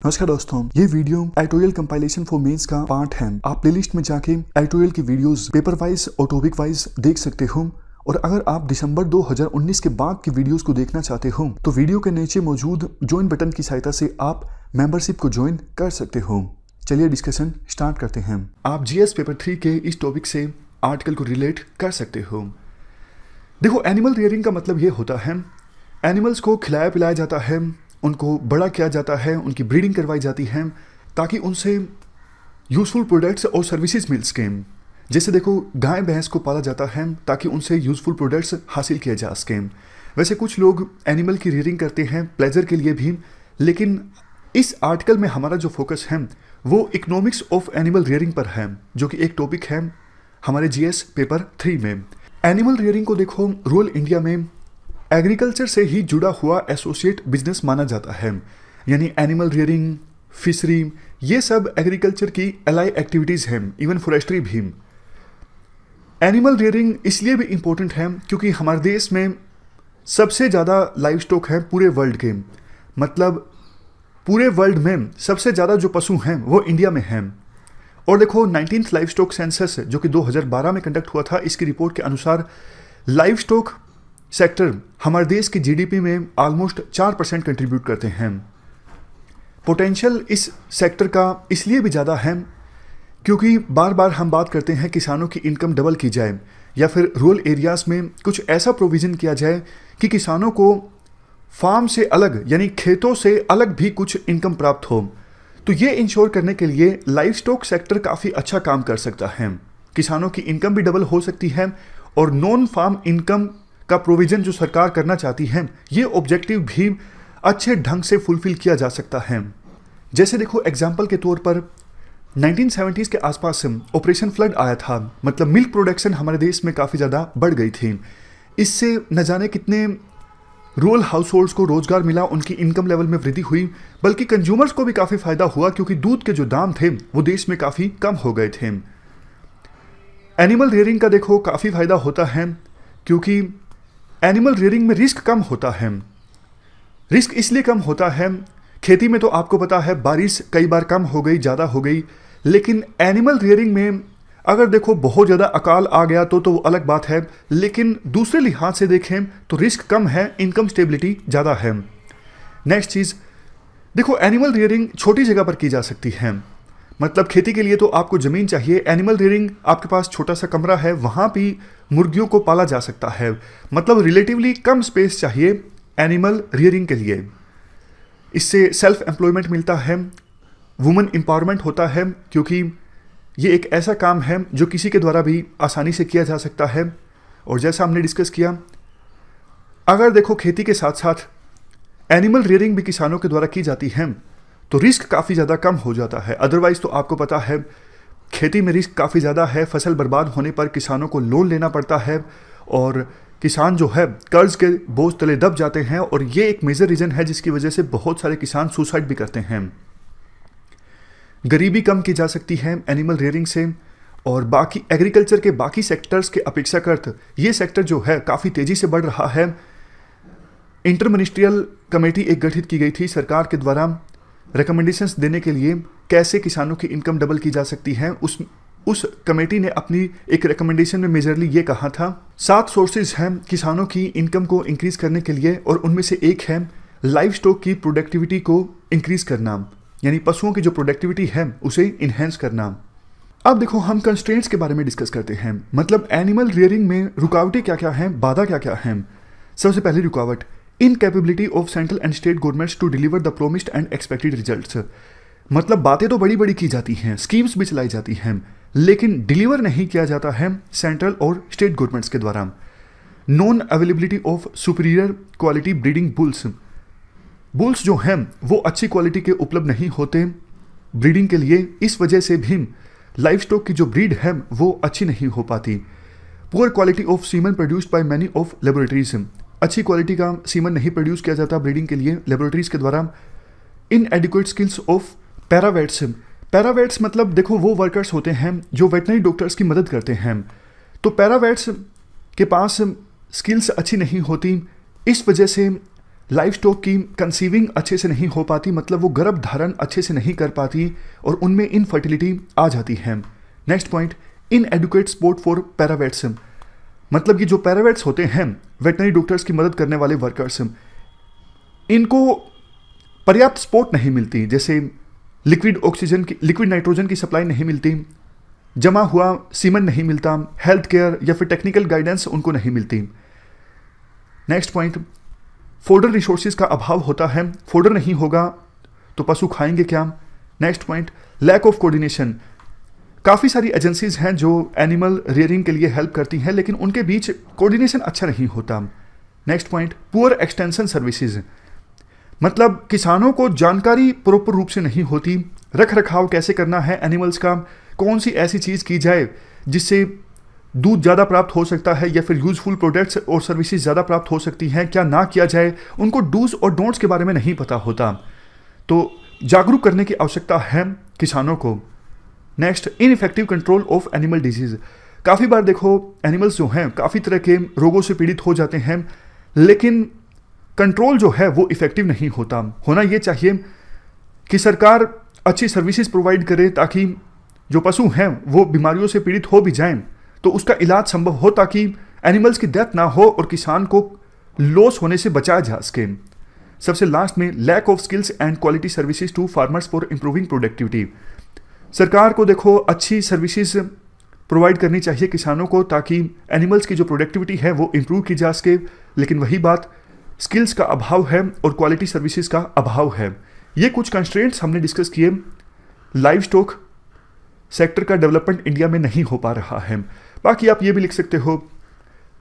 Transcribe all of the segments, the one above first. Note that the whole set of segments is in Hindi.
नमस्कार दोस्तों, ये video editorial compilation for mains का पार्ट है। आप प्लेलिस्ट में जाके एडिटोरियल की वीडियोस पेपर वाइज और टॉपिक वाइज देख सकते हो। और अगर आप दिसंबर 2019 के बाद की वीडियोस को देखना चाहते हो तो वीडियो के नीचे मौजूद ज्वाइन बटन की सहायता से आप मेंबरशिप को ज्वाइन कर सकते हो। चलिए डिस्कशन स्टार्ट करते हैं। आप जीएस पेपर 3 के इस टॉपिक से आर्टिकल को रिलेट कर सकते हो। देखो, एनिमल रियरिंग का मतलब ये होता है एनिमल्स को खिलाया पिलाया जाता है, उनको बड़ा किया जाता है, उनकी ब्रीडिंग करवाई जाती है ताकि उनसे यूज़फुल प्रोडक्ट्स और सर्विसेज मिल सकें। जैसे देखो, गाय भैंस को पाला जाता है ताकि उनसे यूज़फुल प्रोडक्ट्स हासिल किए जा सकें। वैसे कुछ लोग एनिमल की रियरिंग करते हैं प्लेजर के लिए भी, लेकिन इस आर्टिकल में हमारा जो फोकस है वो इकोनॉमिक्स ऑफ एनिमल रियरिंग पर है, जो कि एक टॉपिक है हमारे जीएस पेपर 3 में। एनिमल रियरिंग को देखो, रूरल इंडिया में एग्रीकल्चर से ही जुड़ा हुआ एसोसिएट बिजनेस माना जाता है। यानी एनिमल रियरिंग, फिशरी, ये सब एग्रीकल्चर की एलाई एक्टिविटीज़ हैं, इवन फॉरेस्ट्री भी। एनिमल रियरिंग इसलिए भी इम्पोर्टेंट है क्योंकि हमारे देश में सबसे ज़्यादा लाइव स्टॉक है पूरे वर्ल्ड के। मतलब पूरे वर्ल्ड में सबसे ज़्यादा जो पशु हैं वो इंडिया में हैं। और देखो, 19th लाइव स्टॉक सेंसस जो कि 2012 में कंडक्ट हुआ था, इसकी रिपोर्ट के अनुसार लाइव स्टॉक सेक्टर हमारे देश की जीडीपी में ऑलमोस्ट 4% कंट्रीब्यूट करते हैं। पोटेंशियल इस सेक्टर का इसलिए भी ज़्यादा है क्योंकि बार बार हम बात करते हैं किसानों की इनकम डबल की जाए या फिर रूरल एरियाज़ में कुछ ऐसा प्रोविज़न किया जाए कि किसानों को फार्म से अलग यानी खेतों से अलग भी कुछ इनकम प्राप्त हो। तो ये इंश्योर करने के लिए लाइव स्टॉक सेक्टर काफ़ी अच्छा काम कर सकता है। किसानों की इनकम भी डबल हो सकती है और नॉन फार्म इनकम का प्रोविज़न जो सरकार करना चाहती है, ये ऑब्जेक्टिव भी अच्छे ढंग से फुलफिल किया जा सकता है। जैसे देखो, एग्जाम्पल के तौर पर 1970s के आसपास ऑपरेशन फ्लड आया था। मतलब मिल्क प्रोडक्शन हमारे देश में काफ़ी ज़्यादा बढ़ गई थी। इससे न जाने कितने रूरल हाउस होल्ड्स को रोजगार मिला, उनकी इनकम लेवल में वृद्धि हुई, बल्कि कंज्यूमर्स को भी काफ़ी फायदा हुआ क्योंकि दूध के जो दाम थे वो देश में काफ़ी कम हो गए थे। एनिमल रियरिंग का देखो काफ़ी फायदा होता है क्योंकि एनिमल रियरिंग में रिस्क कम होता है। रिस्क इसलिए कम होता है, खेती में तो आपको पता है बारिश कई बार कम हो गई, ज़्यादा हो गई, लेकिन एनिमल रियरिंग में अगर देखो बहुत ज़्यादा अकाल आ गया तो वो अलग बात है, लेकिन दूसरे लिहाज से देखें तो रिस्क कम है, इनकम स्टेबिलिटी ज़्यादा है। नेक्स्ट चीज़ देखो, एनिमल रियरिंग छोटी जगह पर की जा सकती है। मतलब खेती के लिए तो आपको ज़मीन चाहिए, एनिमल रियरिंग आपके पास छोटा सा कमरा है, वहाँ भी मुर्गियों को पाला जा सकता है। मतलब रिलेटिवली कम स्पेस चाहिए एनिमल रियरिंग के लिए। इससे सेल्फ एम्प्लॉयमेंट मिलता है, वुमेन एम्पावरमेंट होता है क्योंकि ये एक ऐसा काम है जो किसी के द्वारा भी आसानी से किया जा सकता है। और जैसा हमने डिस्कस किया, अगर देखो खेती के साथ साथ एनिमल रियरिंग भी किसानों के द्वारा की जाती है तो रिस्क काफ़ी ज़्यादा कम हो जाता है। अदरवाइज़ तो आपको पता है खेती में रिस्क काफ़ी ज़्यादा है। फसल बर्बाद होने पर किसानों को लोन लेना पड़ता है और किसान जो है कर्ज के बोझ तले दब जाते हैं, और ये एक मेजर रीज़न है जिसकी वजह से बहुत सारे किसान सुसाइड भी करते हैं। गरीबी कम की जा सकती है एनिमल रियरिंग से। और बाकी एग्रीकल्चर के बाकी सेक्टर्स के अपेक्षाकृत ये सेक्टर जो है काफ़ी तेज़ी से बढ़ रहा है। इंटर मिनिस्ट्रियल कमेटी एक गठित की गई थी सरकार के द्वारा रिकमेंडेशंस देने के लिए कैसे किसानों की इनकम डबल की जा सकती है। उस कमेटी ने अपनी एक रिकमेंडेशन में मेजरली ये कहा था 7 सोर्सेज हैं किसानों की इनकम को इंक्रीज करने के लिए, और उनमें से एक है लाइव स्टॉक की प्रोडक्टिविटी को इंक्रीज करना, यानी पशुओं की जो प्रोडक्टिविटी है उसे इन्हेंस करना। अब देखो, हम कंस्ट्रेंट्स के बारे में डिस्कस करते हैं। मतलब एनिमल रियरिंग में रुकावटें क्या क्या हैं, बाधा क्या क्या हैं। सबसे पहली रुकावट, incapability of central and state governments to deliver the promised and expected results. मतलब बातें तो बड़ी बड़ी की जाती हैं, स्कीम्स भी चलाई जाती हैं, लेकिन डिलीवर नहीं किया जाता है सेंट्रल और स्टेट गवर्नमेंट्स के द्वारा। Non availability of superior quality breeding bulls जो हैं वो अच्छी क्वालिटी के उपलब्ध नहीं होते ब्रीडिंग के लिए। इस वजह से भी लाइव स्टॉक की जो ब्रीड है वो अच्छी नहीं हो पाती। Poor quality of semen produced by many of laboratories, अच्छी क्वालिटी का सीमन नहीं प्रोड्यूस किया जाता ब्रीडिंग के लिए लेबोरेटरीज के द्वारा। इनएडिक्वेट स्किल्स ऑफ पैरावेट्स मतलब देखो वो वर्कर्स होते हैं जो वेटनरी डॉक्टर्स की मदद करते हैं, तो पैरावेट्स के पास स्किल्स अच्छी नहीं होती। इस वजह से लाइव स्टॉक की कंसीविंग अच्छे से नहीं हो पाती, मतलब वो गर्भ धारण अच्छे से नहीं कर पाती और उनमें इनफर्टिलिटी आ जाती है। Next point, inadequate support for paravets, मतलब कि जो पैरावेट्स होते हैं वेटनरी डॉक्टर्स की मदद करने वाले वर्कर्स, इनको पर्याप्त सपोर्ट नहीं मिलती, जैसे लिक्विड ऑक्सीजन की, लिक्विड नाइट्रोजन की सप्लाई नहीं मिलती, जमा हुआ सीमन नहीं मिलता, हेल्थ केयर या फिर टेक्निकल गाइडेंस उनको नहीं मिलती। नेक्स्ट पॉइंट, फोडर रिसोर्सेज का अभाव होता है, फोडर नहीं होगा तो पशु खाएंगे क्या। Next point, lack of coordination, काफ़ी सारी एजेंसीज हैं जो एनिमल रियरिंग के लिए हेल्प करती हैं लेकिन उनके बीच कोऑर्डिनेशन अच्छा नहीं होता। Next point, poor extension services, मतलब किसानों को जानकारी प्रॉपर रूप से नहीं होती, रख रखाव कैसे करना है एनिमल्स का, कौन सी ऐसी चीज़ की जाए जिससे दूध ज़्यादा प्राप्त हो सकता है या फिर यूजफुल प्रोडक्ट्स और सर्विसेज ज़्यादा प्राप्त हो सकती हैं, क्या ना किया जाए, उनको डूज और डोंट्स के बारे में नहीं पता होता, तो जागरूक करने की आवश्यकता है किसानों को। Next, ineffective control of animal disease, काफ़ी बार देखो एनिमल्स जो हैं काफ़ी तरह के रोगों से पीड़ित हो जाते हैं लेकिन कंट्रोल जो है वो इफेक्टिव नहीं होता। होना ये चाहिए कि सरकार अच्छी सर्विसेज प्रोवाइड करे ताकि जो पशु हैं वो बीमारियों से पीड़ित हो भी जाएं तो उसका इलाज संभव हो, ताकि एनिमल्स की डेथ ना हो और किसान को लॉस होने से बचाया जा सके। सबसे लास्ट में, lack of skills and quality services to farmers for improving productivity, सरकार को देखो अच्छी सर्विसेज प्रोवाइड करनी चाहिए किसानों को ताकि एनिमल्स की जो प्रोडक्टिविटी है वो इम्प्रूव की जा सके, लेकिन वही बात, स्किल्स का अभाव है और क्वालिटी सर्विसेज का अभाव है। ये कुछ कंस्ट्रेंट्स हमने डिस्कस किए। लाइव स्टॉक सेक्टर का डेवलपमेंट इंडिया में नहीं हो पा रहा है। बाकी आप ये भी लिख सकते हो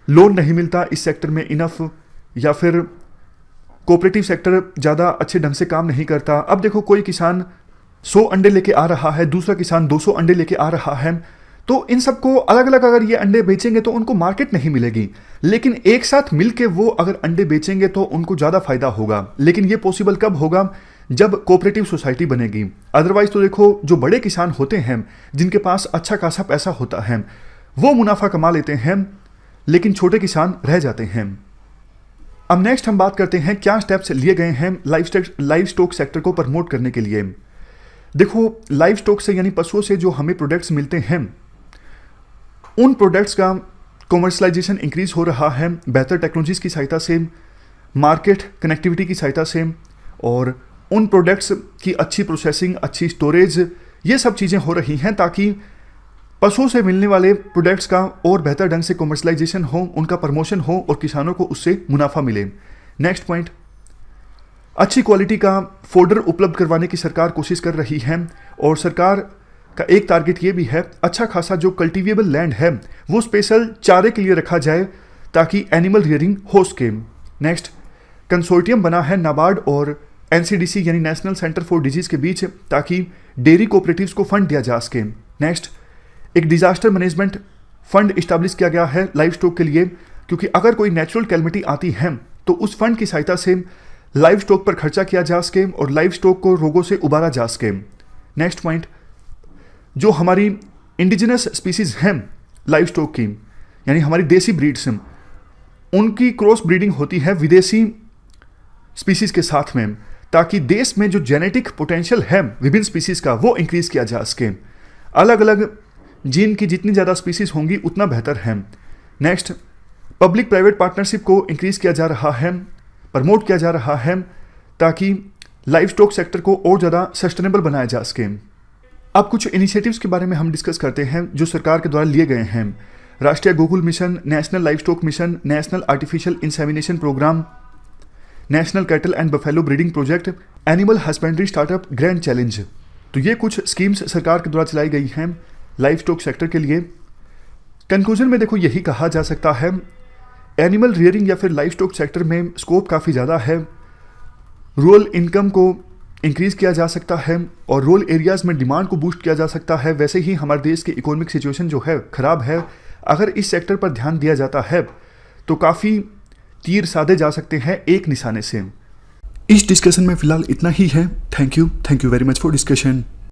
लोन नहीं मिलता इस सेक्टर में इनफ, या फिर कोऑपरेटिव सेक्टर ज़्यादा अच्छे ढंग से काम नहीं करता। अब देखो कोई किसान 100 अंडे लेके आ रहा है, दूसरा किसान 200 अंडे लेके आ रहा है, तो इन सबको अलग अलग अगर ये अंडे बेचेंगे तो उनको मार्केट नहीं मिलेगी, लेकिन एक साथ मिलके वो अगर अंडे बेचेंगे तो उनको ज़्यादा फायदा होगा। लेकिन ये पॉसिबल कब होगा, जब कोऑपरेटिव सोसाइटी बनेगी। अदरवाइज तो देखो जो बड़े किसान होते हैं जिनके पास अच्छा खासा पैसा होता है वो मुनाफा कमा लेते हैं लेकिन छोटे किसान रह जाते हैं। अब नेक्स्ट हम बात करते हैं क्या स्टेप्स लिए गए हैं लाइव स्टॉक सेक्टर को प्रमोट करने के लिए। देखो लाइव स्टॉक से यानी पशुओं से जो हमें प्रोडक्ट्स मिलते हैं उन प्रोडक्ट्स का कॉमर्शलाइजेशन इंक्रीज हो रहा है बेहतर टेक्नोलॉजीज की सहायता से, मार्केट कनेक्टिविटी की सहायता से, और उन प्रोडक्ट्स की अच्छी प्रोसेसिंग, अच्छी स्टोरेज, ये सब चीज़ें हो रही हैं ताकि पशुओं से मिलने वाले प्रोडक्ट्स का और बेहतर ढंग से कॉमर्शलाइजेशन हो, उनका प्रमोशन हो और किसानों को उससे मुनाफा मिले। नेक्स्ट पॉइंट, अच्छी क्वालिटी का फोडर उपलब्ध करवाने की सरकार कोशिश कर रही है और सरकार का एक टारगेट ये भी है अच्छा खासा जो कल्टीवेबल लैंड है वो स्पेशल चारे के लिए रखा जाए ताकि एनिमल रियरिंग हो सके। नेक्स्ट, कंसोर्टियम बना है नाबार्ड और एनसीडीसी यानी नेशनल सेंटर फॉर डिजीज के बीच ताकि डेयरी कोऑपरेटिव्स को फंड दिया जा सके। नेक्स्ट, एक डिजास्टर मैनेजमेंट फंड इस्टेब्लिश किया गया है लाइव स्टॉक के लिए, क्योंकि अगर कोई नेचुरल कैलमिटी आती है तो उस फंड की सहायता से लाइव स्टॉक पर खर्चा किया जा सके और लाइव स्टॉक को रोगों से उबारा जा सके। नेक्स्ट पॉइंट, जो हमारी इंडिजिनस स्पीसीज हैं लाइव स्टॉक की यानी हमारी देसी ब्रीड्स, उनकी क्रॉस ब्रीडिंग होती है विदेशी स्पीसीज के साथ में ताकि देश में जो जेनेटिक पोटेंशियल है विभिन्न स्पीसीज का वो इंक्रीज किया जा सके। अलग अलग जीन की जितनी ज़्यादा स्पीसीज होंगी उतना बेहतर है। नेक्स्ट, पब्लिक प्राइवेट पार्टनरशिप को इंक्रीज किया जा रहा है, प्रमोट किया जा रहा है ताकि लाइव स्टॉक सेक्टर को और ज़्यादा सस्टेनेबल बनाया जा सके। अब कुछ इनिशिएटिव्स के बारे में हम डिस्कस करते हैं जो सरकार के द्वारा लिए गए हैं। राष्ट्रीय Gokul mission, national livestock mission, national artificial insemination programme, national cattle and buffalo breeding project, animal husbandry startup grand challenge. तो ये कुछ स्कीम्स सरकार के द्वारा चलाई गई हैं लाइव स्टॉक सेक्टर के लिए। कंक्लूजन में देखो यही कहा जा सकता है एनिमल रियरिंग या फिर लाइव स्टॉक सेक्टर में स्कोप काफ़ी ज़्यादा है। रूरल इनकम को इंक्रीज किया जा सकता है और रूरल एरियाज़ में डिमांड को बूस्ट किया जा सकता है। वैसे ही हमारे देश की इकोनॉमिक सिचुएशन जो है ख़राब है, अगर इस सेक्टर पर ध्यान दिया जाता है तो काफ़ी तीर साधे जा सकते हैं एक निशाने से। इस डिस्कशन में फ़िलहाल इतना ही है। Thank you very much for discussion.